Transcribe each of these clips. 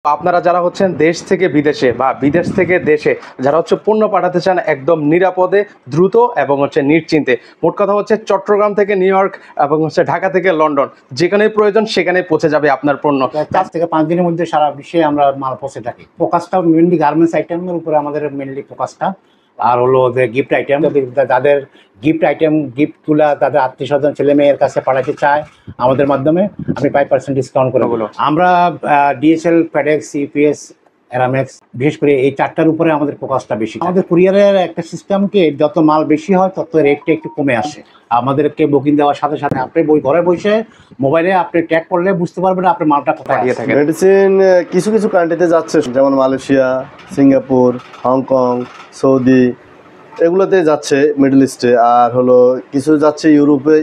আপনারা যারা হচ্ছেন দেশ থেকে বিদেশে বা বিদেশ থেকে দেশে যারা হচ্ছে পণ্য পাঠাতে চান একদম নিরাপদে, দ্রুত এবং হচ্ছে নিশ্চিন্তে। মোট কথা হচ্ছে চট্টগ্রাম থেকে নিউ ইয়র্ক এবং হচ্ছে ঢাকা থেকে লন্ডন, যেখানেই প্রয়োজন সেখানেই পৌঁছে যাবে আপনার পণ্য। 4 থেকে 5 দিনের মধ্যে সারা বিশ্বে আমরা মাল পৌঁছে থাকি। ফোকাসটা মেইনলি গার্মেন্টস আইটেমের উপরে আমাদের মেইনলি ফোকাসটা। আর হলো যে গিফট আইটেম, যাদের গিফটগুলা তাদের আত্মীয়স্বজন ছেলে মেয়ের কাছে পাঠাতে চায় আমাদের মাধ্যমে আমি 5% ডিসকাউন্ট করে বলো। আমরা ডিএসএল, ফেডেক্স, ইউপিএস, অ্যারামেক্স, বিশেষ করে এই 4টার উপরে আমাদের ফোকাসটা বেশি। আমাদের কুরিয়ারের একটা সিস্টেমকে যত মাল বেশি হয় তত রেটটা একটু কমে আসে। আমাদেরকে বুকিং দেওয়ার সাথে সাথে আপনি ঘরে বসে মোবাইলে আপনি ট্যাগ করলে বুঝতে পারবেন আপনার মালটা কোথায় দিয়ে থাকে। মেডিসিন কিছু কিছু কান্ট্রিতে যাচ্ছে, যেমন মালয়েশিয়া, সিঙ্গাপুর, হংকং, সৌদি, এগুলোতে যাচ্ছে মিডল ইস্টে। আর হলো কিছু যাচ্ছে ইউরোপে,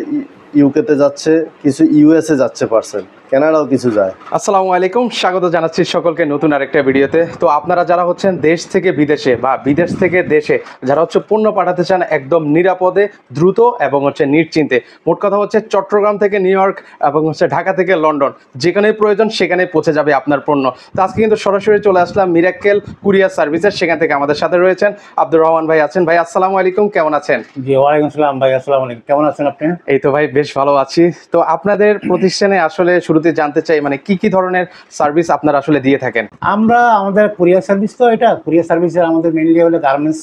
ইউকেতে যাচ্ছে, কিছু ইউএসএ যাচ্ছে পার্সেল, কানাডাও কিছু যায়। আসসালামু আলাইকুম, স্বাগত জানাচ্ছি সকলকে নতুন আরেকটা ভিডিওতে। তো আপনারা যারা হচ্ছেন দেশ থেকে বিদেশে বা বিদেশ থেকে দেশে যারা হচ্ছে পণ্য পাঠাতে চান একদম নিরাপদে, দ্রুত এবং হচ্ছে নিশ্চিন্তে। মোট কথা হচ্ছে চট্টগ্রাম থেকে নিউ ইয়র্ক এবং হচ্ছে ঢাকা থেকে লন্ডন, যেখানেই প্রয়োজন সেখানেই পৌঁছে যাবে আপনার পণ্য। তো আজকে কিন্তু সরাসরি চলে আসলাম মিরাক্কেল কুরিয়ার সার্ভিসের, সেখান থেকে আমাদের সাথে রয়েছেন আব্দুর রহমান ভাই আছেন। ভাই আসসালামু আলাইকুম, কেমন আছেন? জি ওয়ালাইকুম আসসালাম ভাই, আসসালামু আলাইকুম, কেমন আছেন আপনি? এই তো ভাই বেশ ভালো আছি। তো আপনাদের প্রতিষ্ঠানে আসলে শুরুতে জানতে চাই মানে কি ধরনের সার্ভিস আপনারা আসলে দিয়ে থাকেন? আমরা আমাদের কুরিয়ার সার্ভিস, তো এটা কুরিয়ার সার্ভিসের আমাদের মেইনলি হলো গার্মেন্টস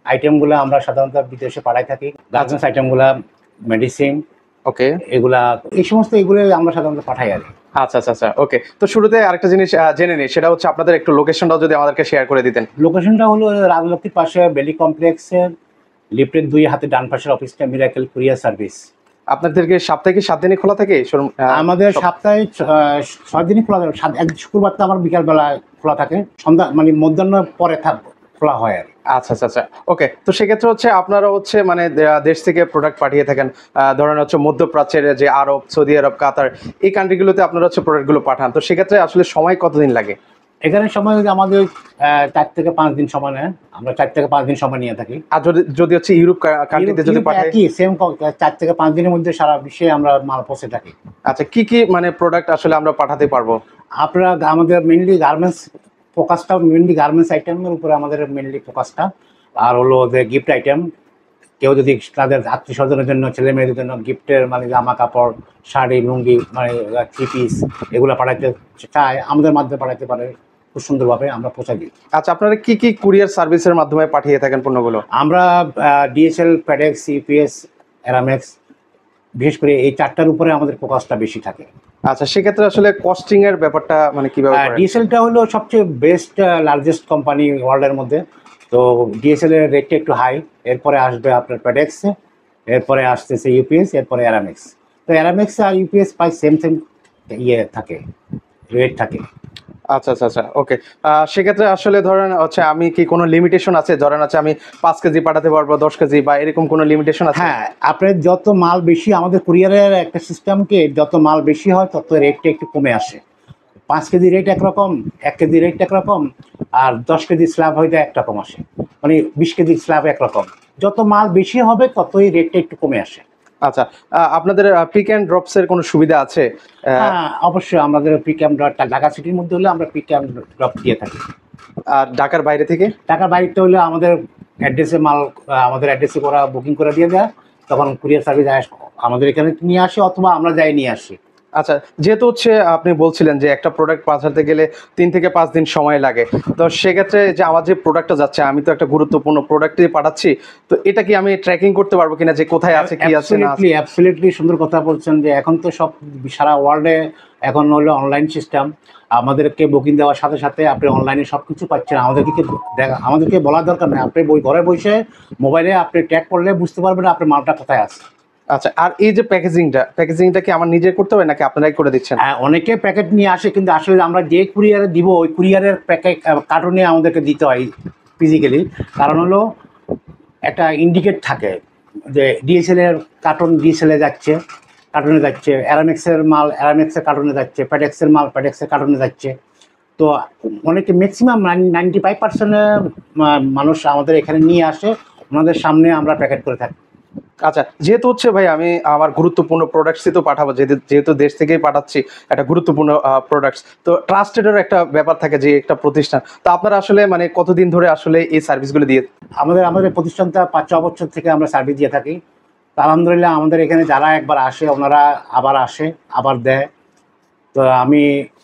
আইটেমগুলো আমরা সাধারণত বিদেশে পাঠাই থাকি। গার্মেন্টস আইটেমগুলো, মেডিসিন, ওকে, এগুলা এই সমস্ত এগুলো আমরা সাধারণত পাঠাই আর কি। আচ্ছা, ওকে। তো শুরুতে আরেকটা জিনিস জেনে নিই, সেটা হচ্ছে আপনাদের একটু লোকেশনটাও যদি আমাদেরকে শেয়ার করে দিতেন। লোকেশনটা হলো রাজলক্ষ্মীর পাশে বেলি কমপ্লেক্সের লিফটের 2 হাতে ডান পাশের অফিসটা মিরাকেল কুরিয়ার সার্ভিস। আপনাদেরকে সপ্তাহে 7 দিনই খোলা থাকে? আমাদের সপ্তাহে 6 দিনই খোলা থাকে। শুক্রবার তো আমার বিকালবেলা খোলা থাকে, সন্ধ্যা মানে মধ্যাহ্ন পরে খোলা হয় আর। আচ্ছা, ওকে। তো সেক্ষেত্রে হচ্ছে আপনারা হচ্ছে মানে দেশ থেকে প্রোডাক্ট পাঠিয়ে থাকেন, ধরেন হচ্ছে মধ্যপ্রাচ্যের যে আরব, সৌদি আরব, কাতার, এই কান্ট্রিগুলোতে আপনারা হচ্ছে প্রোডাক্টগুলো পাঠান। তো সেক্ষেত্রে আসলে সময় কতদিন লাগে? এখানে সময় আমাদের 4 থেকে 5 দিন সময় নেয়। আমরা 4 থেকে 5 দিন সময় নিয়ে থাকি। আর যদি হচ্ছে ইউরোপ কান্ট্রিতে যদি পাঠাই? কি সেম 4 থেকে 5 দিনের মধ্যে সারা বিশ্বে আমরা মাল পৌঁছে থাকি। আচ্ছা, কি মানে প্রোডাক্ট আসলে আমরা পাঠাতে পারবো? আপনারা আমাদের মেইনলি গার্মেন্টস ফোকাসটা, মেইনলি গার্মেন্টস আইটেমের উপরে আমাদের মেইনলি ফোকাসটা। আর হলো যে গিফট আইটেম, কেউ যদি তাদের আত্মীয় স্বজনের জন্য, ছেলে মেয়েদের জন্য গিফটের মানে জামা কাপড়, শাড়ি, লুঙ্গি, মানে 3 পিস এগুলো পাঠাতে চায় আমাদের মাধ্যমে পাঠাতে পারে, খুব সুন্দরভাবে আমরা পৌঁছাই দিই। আচ্ছা, আপনারা কি কুরিয়ার সার্ভিসের মাধ্যমে পাঠিয়ে থাকেন পণ্যগুলো? আমরা ডিএসএল, ফেডেক্স, ইউপিএস, অ্যারামেক্স, বিশেষ করে এই 4টার উপরে আমাদের ফোকাসটা বেশি থাকে। আচ্ছা, সেক্ষেত্রে আসলে কস্টিং এর ব্যাপারটা মানে কিভাবে করেন? ডিএসএলটা হলো সবচেয়ে বেস্ট লার্জেস্ট কোম্পানি ওয়ার্ল্ডের মধ্যে। তো ডিএসএল এর রেটটা একটু হাই, এরপরে আসবে আপনার ফেডেক্স, এরপরে আসতেছে ইউপিএস, এরপরে অ্যারামেক্স। তো অ্যারামেক্স আর ইউপিএস প্রায় সেম ইয়ে থাকে, রেট থাকে। আচ্ছা, ওকে। সেক্ষেত্রে আসলে ধরেন হচ্ছে আমি কি কোনো লিমিটেশন আছে? ধরেন হচ্ছে আমি 5 কেজি পাঠাতে পারবো, 10 কেজি বা এরকম কোনো লিমিটেশন আছে? হ্যাঁ, আপনার যত মাল বেশি, আমাদের কুরিয়ারের একটা সিস্টেমকে যত মাল বেশি হয় তত রেটটা একটু কমে আসে। 5 কেজি রেট একরকম, 1 কেজি রেট একরকম, আর 10 কেজি স্ল্যাব হয়তো একরকম আসে, মানে 20 কেজি স্ল্যাব একরকম। যত মাল বেশি হবে ততই রেটটা একটু কমে আসে। আচ্ছা, আপনাদের পিক অ্যান্ড ড্রপস এর কোনো সুবিধা আছে? হ্যাঁ, অবশ্যই আমাদের পিক অ্যান্ড ড্রপ, ঢাকা সিটির মধ্যে হলে আমরা পিক অ্যান্ড ড্রপ দিয়ে থাকি। আর ঢাকার বাইরে থেকে? ঢাকার বাইরে হলে আমাদের অ্যাড্রেসে মাল, আমাদের অ্যাড্রেসে করা বুকিং করে দিয়ে দেয়, তখন কুরিয়ার সার্ভিস আমাদের এখানে নিয়ে আসে অথবা আমরা যাই নিয়ে আসি। আচ্ছা, যেহেতু হচ্ছে আপনি বলছিলেন যে একটা প্রোডাক্ট পাঠাতে গেলে 3 থেকে 5 দিন সময় লাগে, তো সেক্ষেত্রে যে আমার যে প্রোডাক্টটা যাচ্ছে, আমি তো একটা গুরুত্বপূর্ণ প্রোডাক্টই পাঠাচ্ছি, তো এটা কি আমি ট্র্যাকিং করতে পারবো কিনা যে কোথায় আছে, কি আছে না আছে? অ্যাবসলিউটলি সুন্দর কথা বলছেন, যে এখন তো সব সারা ওয়ার্ল্ডে এখন হলো অনলাইন সিস্টেম। আমাদেরকে বুকিং দেওয়ার সাথে সাথে আপনি অনলাইনে সব কিছু পাচ্ছেন। আমাদেরকে বলার দরকার নেই, আপনি ঘরে বসে মোবাইলে আপনি ট্র্যাক করলে বুঝতে পারবেন আপনার মালটা কোথায় আছে। আচ্ছা, আর এই যে প্যাকেজিংটা কি আমার নিজে করতে হবে নাকি আপনারাই করে দিচ্ছেন? হ্যাঁ, অনেকে প্যাকেট নিয়ে আসে, কিন্তু আসলে আমরা যে কুরিয়ারে দিব ওই কুরিয়ারের প্যাকেট কার্টুনে আমাদেরকে দিতে হয় ফিজিক্যালি। কারণ হলো একটা ইন্ডিকেট থাকে যে ডিএসএল এর কার্টুন ডিএসএলে যাচ্ছে, কার্টুনে যাচ্ছে, অ্যারামেক্সের মাল অ্যারামেক্সের কার্টুনে যাচ্ছে, ফেডেক্সের মাল ফেডেক্সের কার্টুনে যাচ্ছে। তো অনেকে ম্যাক্সিমাম 95% মানুষ আমাদের এখানে নিয়ে আসে, ওনাদের সামনে আমরা প্যাকেট করে থাকি। আচ্ছা, যেহেতু হচ্ছে ভাই আমি আমার গুরুত্বপূর্ণ প্রোডাক্টসই তো পাঠাবো, যেহেতু দেশ থেকেই পাঠাচ্ছি একটা গুরুত্বপূর্ণ প্রোডাক্টস, তো ট্রাস্টেডের একটা ব্যাপার থাকে যে একটা প্রতিষ্ঠান, তো আপনারা আসলে মানে কতদিন ধরে আসলে এই সার্ভিসগুলো দিয়ে? আমাদের প্রতিষ্ঠানটা 5-6 বছর থেকে আমরা সার্ভিস দিয়ে থাকি। তো আলহামদুলিল্লাহ আমাদের এখানে যারা একবার আসে ওনারা আবার আসে, আবার দেয়। তো আমি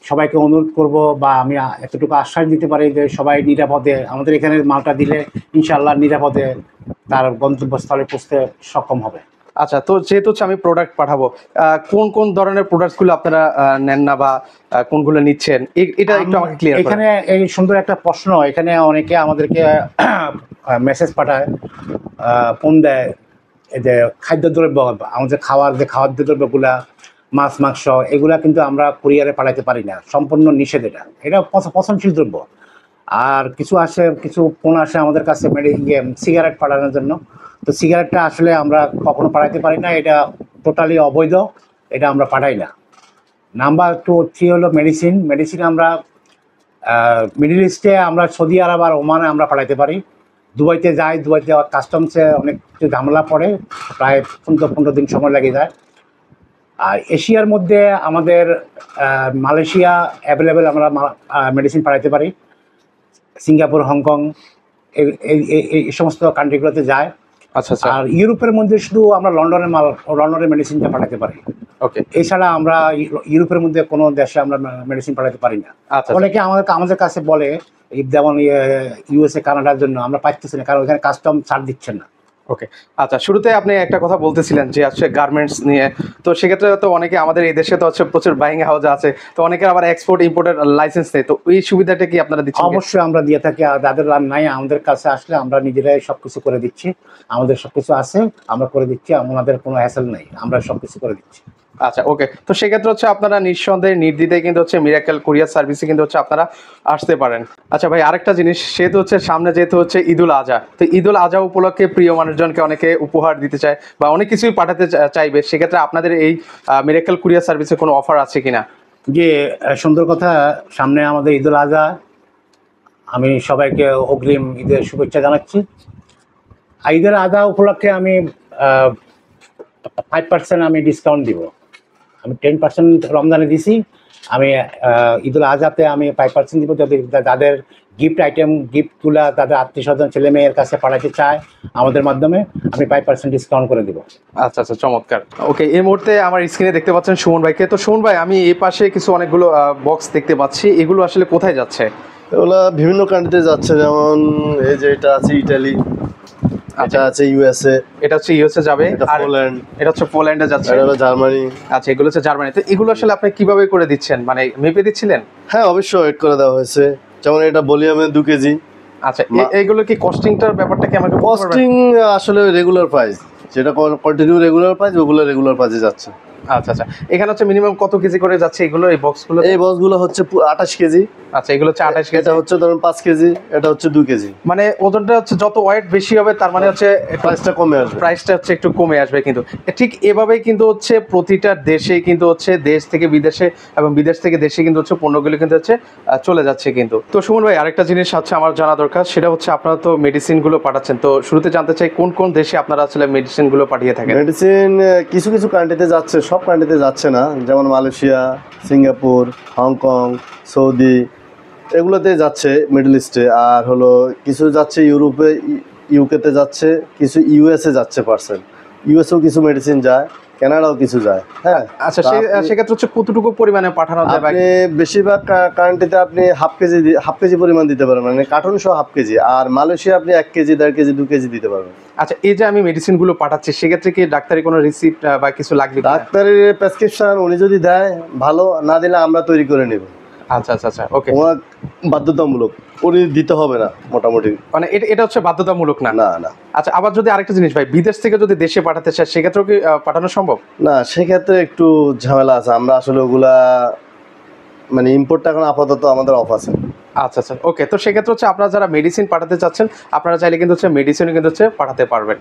সবাইকে অনুরোধ করব বা আমি এতটুকু আশ্বাস দিতে পারি যে সবাই নিরাপদে আমাদের এখানে মালটা দিলে ইনশাআল্লাহ নিরাপদে তার গন্তব্যস্থলে পৌঁছতে সক্ষম হবে। আচ্ছা, তো যেহেতু হচ্ছে আমি প্রোডাক্ট পাঠাবো, কোন কোন ধরনের প্রোডাক্টসগুলো আপনারা নেন না বা কোনগুলো নিচ্ছেন, এটা একটু আমাকে ক্লিয়ার করেন। এখানে এই সুন্দর একটা প্রশ্ন, এখানে অনেকে আমাদেরকে মেসেজ পাঠায়, ফোন দেয়, এই যে খাদ্যদ্রব্য, আমাদের খাদ্যদ্রব্যগুলা, মাছ মাংস, এগুলা কিন্তু আমরা কুরিয়ারে পাঠাতে পারি না, সম্পূর্ণ নিষেধ। এটা পচনশীল দ্রব্য। আর কিছু ফোন আসে আমাদের কাছে সিগারেট পাঠানোর জন্য। তো সিগারেটটা আসলে আমরা কখনো পাঠাতে পারি না, এটা টোটালি অবৈধ, এটা আমরা পাঠাই না। নাম্বার 2-3 হলো মেডিসিন আমরা মিডল ইস্টে আমরা সৌদি আরব আর ওমানে আমরা পাঠাতে পারি। দুবাইতে কাস্টমসে অনেক কিছু ঝামেলা পড়ে, প্রায় 15 দিন সময় লেগে যায়। আর এশিয়ার মধ্যে আমাদের মালয়েশিয়া অ্যাভেলেবেল, আমরা মেডিসিন পাঠাতে পারি। সিঙ্গাপুর, হংকং, এই সমস্ত কান্ট্রিগুলোতে যায়। আচ্ছা আচ্ছা, আর ইউরোপের মধ্যে শুধু আমরা লন্ডনের মেডিসিনটা পাঠাতে পারি। ওকে। এছাড়া আমরা ইউরোপের মধ্যে কোনো দেশে আমরা মেডিসিন পাঠাতে পারি না। আচ্ছা, অনেকে আমাদের কাছে বলে, যেমন ইউএসএ, কানাডার জন্য আমরা পাইতেছি না, কারণ ওখানে কাস্টম ছাড় দিচ্ছে না। ওকে। আচ্ছা, শুরুতে আপনি একটা কথা বলতেছিলেন যে হচ্ছে গার্মেন্টস নিয়ে, তো সেক্ষেত্রে তো অনেকে আমাদের এই দেশে তো হচ্ছে প্রচুর বাইং হাউস আছে, তো অনেকের আবার এক্সপোর্ট ইম্পোর্টের লাইসেন্স নেই, তো এই সুবিধাটা কি আপনারা দিচ্ছেন? অবশ্যই আমরা দিয়ে থাকি। আর যাদের নাই, আমাদের কাছে আসলে আমরা নিজেরাই সবকিছু করে দিচ্ছি। আমাদের সবকিছু আছে, আমরা করে দিচ্ছি, আমাদের কোনো হ্যাসেল নেই, আমরা সবকিছু করে দিচ্ছি। আচ্ছা, ওকে। তো সেক্ষেত্রে হচ্ছে আপনারা নিঃসন্দেহে নির্দ্বিধায় কিন্তু হচ্ছে মিরাকেল কুরিয়ার সার্ভিসে কিন্তু হচ্ছে আপনারা আসতে পারেন। আচ্ছা ভাই, আরেকটা জিনিস, সেহেতু হচ্ছে সামনে যেহেতু হচ্ছে ঈদুল আজহা, তো ঈদুল আজহা উপলক্ষে প্রিয় মানুষজনকে অনেকে উপহার দিতে চায় বা অনেক কিছুই পাঠাতে চাইবে, সেক্ষেত্রে আপনাদের এই মিরাকেল কুরিয়ার সার্ভিসে কোনো অফার আছে কিনা? যে সুন্দর কথা, সামনে আমাদের ঈদুল আজহা, আমি সবাইকে অগ্রিম ঈদের শুভেচ্ছা জানাচ্ছি। ঈদের আজহা উপলক্ষে আমি 5% আমি ডিসকাউন্ট দিব। আমি 10% রমজানে দিছি, আমি ঈদুল আজহাতে আমি 5% দিব। যদি যাদের গিফটগুলা তাদের আত্মীয় স্বজন, ছেলে মেয়ের কাছে পাঠাতে চায় আমাদের মাধ্যমে, আমি 5% ডিসকাউন্ট করে দিব। আচ্ছা আচ্ছা, চমৎকার। ওকে, এই মুহূর্তে আমার স্ক্রিনে দেখতে পাচ্ছেন সুমন ভাইকে। তো সুমন ভাই, আমি এই পাশে কিছু অনেকগুলো বক্স দেখতে পাচ্ছি, এগুলো আসলে কোথায় যাচ্ছে? এগুলা বিভিন্ন কান্ট্রিতে যাচ্ছে, যেমন এই যে এটা আছে ইটালি, এটা আছে ইউএসএ, এটা হচ্ছে ইউএসএ যাবে, এটা আর পোল্যান্ড, এটা হচ্ছে পোল্যান্ডে যাচ্ছে, এটা হলো জার্মানি। আচ্ছা, এগুলো হচ্ছে জার্মানি। তো এগুলো আসলে আপনি কিভাবে করে দিচ্ছেন, মানে মেপে দিচ্ছিলেন? হ্যাঁ, অবশ্যই ওয়েট করে দেওয়া হয়েছে। যেমন এটা ভলিউমে 2 কেজি। আচ্ছা, এইগুলো কি কস্টিংটার ব্যাপারটা কি আমাকে বলতে পারবেন? কস্টিং আসলে রেগুলার প্রাইস, যেটা কন্টিনিউ রেগুলার প্রাইস, ওগুলো রেগুলার প্রাইসে যাচ্ছে। আচ্ছা আচ্ছা, এখানে হচ্ছে মিনিমাম কত কেজি করে যাচ্ছে এগুলো, এই বক্সগুলো? এই বক্সগুলো হচ্ছে 28 কেজি। আচ্ছা, এগুলো হচ্ছে 28 কেজি। এটা হচ্ছে ধরুন 5 কেজি, এটা হচ্ছে 2 কেজি। মানে ওজনটা হচ্ছে যত ওয়েট বেশি হবে তার মানে হচ্ছে প্রাইসটা কমে আসবে। প্রাইসটা হচ্ছে একটু কমে আসবে। কিন্তু ঠিক এভাবেই কিন্তু হচ্ছে প্রতিটা দেশে কিন্তু হচ্ছে দেশ থেকে বিদেশে এবং বিদেশ থেকে দেশে কিন্তু হচ্ছে পণ্যগুলো কিন্তু হচ্ছে চলে যাচ্ছে কিন্তু। তো সুমন ভাই, আরেকটা জিনিস হচ্ছে আমার জানা দরকার, সেটা হচ্ছে আপনারা তো মেডিসিনগুলো পাঠাচ্ছেন, তো শুরুতে জানতে চাই কোন কোন দেশে আপনারা আসলে মেডিসিনগুলো পাঠিয়ে থাকেন? মেডিসিন কিছু কিছু কান্ট্রিতে যাচ্ছে, সব কান্ট্রিতে যাচ্ছে না। যেমন মালয়েশিয়া, সিঙ্গাপুর, হংকং, সৌদি, এগুলোতে যাচ্ছে মিডল ইস্টে। আর হলো কিছু যাচ্ছে ইউরোপে, ইউকেতে যাচ্ছে, কিছু ইউএসএ যাচ্ছে পার্সেল। ইউএসএও কিছু মেডিসিন যায়, কানাডাও কিছু যায়। হ্যাঁ, আচ্ছা, সেক্ষেত্রে হচ্ছে কতটুকু পরিমাণে পাঠানো যায়? আপনি বেশিরভাগ কান্ট্রিতে আপনি হাফ কেজি পরিমাণ দিতে পারবেন, মানে কার্টন সহ হাফ কেজি। আর মালয়েশিয়া আপনি 1 কেজি, 1.5 কেজি, 2 কেজি দিতে পারবেন। আচ্ছা, এই যে আমি মেডিসিনগুলো পাঠাচ্ছি, সেক্ষেত্রে কি ডাক্তারি কোনো রিসিপ্ট বা কিছু লাগবে? ডাক্তারের প্রেসক্রিপশন উনি যদি দেয় ভালো, না দিলে আমরা তৈরি করে নেব। আচ্ছা আচ্ছা আচ্ছা, ওকে। ওনার বাধ্যতামূলক, উনি দিতে হবে না মোটামুটি। মানে এটা হচ্ছে বাধ্যতামূলক না? না না। আচ্ছা, আবার যদি আরেকটা জিনিস ভাই, বিদেশ থেকে যদি দেশে পাঠাতে চায় সেক্ষেত্রেও কি পাঠানো সম্ভব? না, সেক্ষেত্রে একটু ঝামেলা আছে। আমরা আসলে ওগুলা মানে ইম্পোর্টটা এখন আপাতত আমাদের অফ আছে। আচ্ছা আচ্ছা, ওকে। তো সেক্ষেত্রে হচ্ছে আপনারা যারা মেডিসিন পাঠাতে চাচ্ছেন, আপনারা চাইলে কিন্তু হচ্ছে মেডিসিনও কিন্তু হচ্ছে পাঠাতে পারবেন।